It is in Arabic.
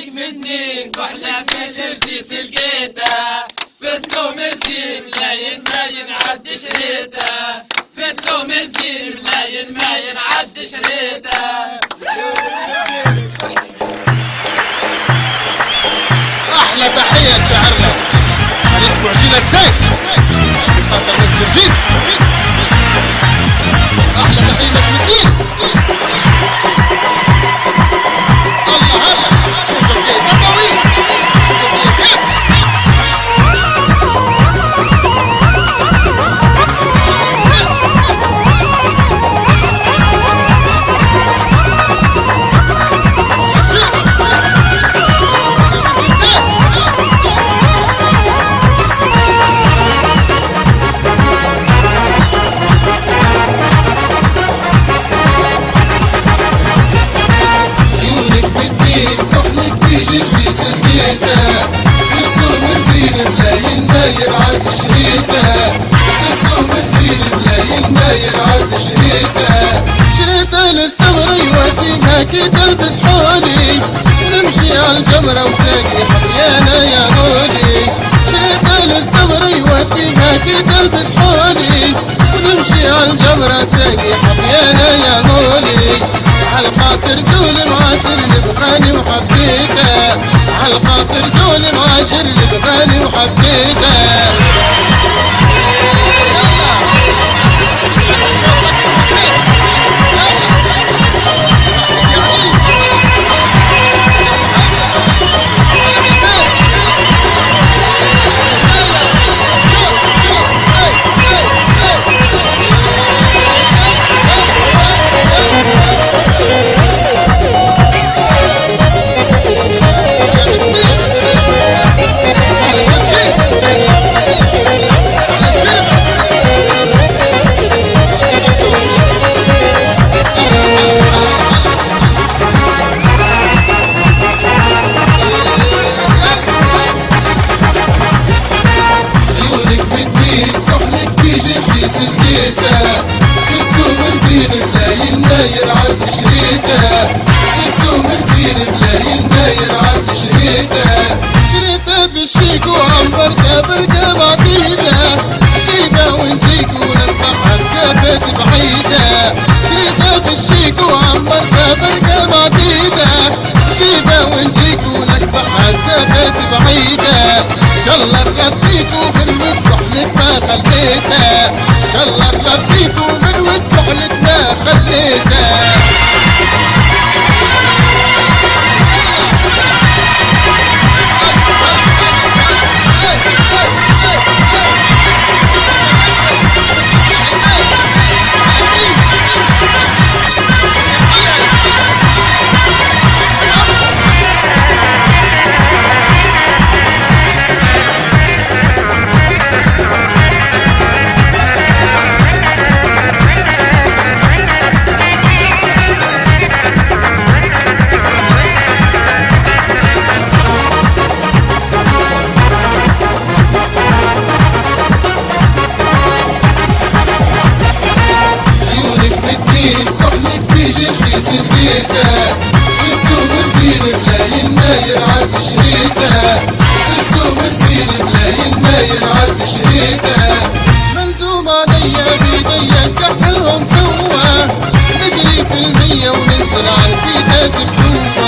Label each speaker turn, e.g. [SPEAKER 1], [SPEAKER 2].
[SPEAKER 1] عيونك مني كحلة في جرجيس لقيتها في السوق مرسي ملاين ما ينعد شريتها في السوق مرسي ملاين ما ينعد شريتها.
[SPEAKER 2] احلى تحية لشاعرنا الاسبوع جيلة زين خاطر من جرجيس. احلى تحية ناس من الدين. الله هلا سوزو كي بدوي شريطة للثغر يودينا كي تلبس حولي نمشي عالجمرة وساقي حطيانا يا قولي. شريطة للثغر يودينا كي تلبس حولي ونمشي عالجمرة ساقي حطيانا يا قولي. عالخاطر زول معاشر اللي بغاني وحبيته عالخاطر زول معاشر اللي بغاني وحبيته. شريطة بالشيك وعنبرتها بركة بعديدة جيبة ونجيك ونلقاها مسافة بعيدة. شريطة بالشيك وعنبرتها بركة بعديدة جيبة ونجيك ونلقاها مسافة بعيدة. شالله نربيك ومن ود كحلك ما خليتها شالله نربيك ومن ود كحلك ما خليتها. ملزوم عليا بيديا نكحلهم جوا نجري في المية وننزل عالفيدة زبدوها.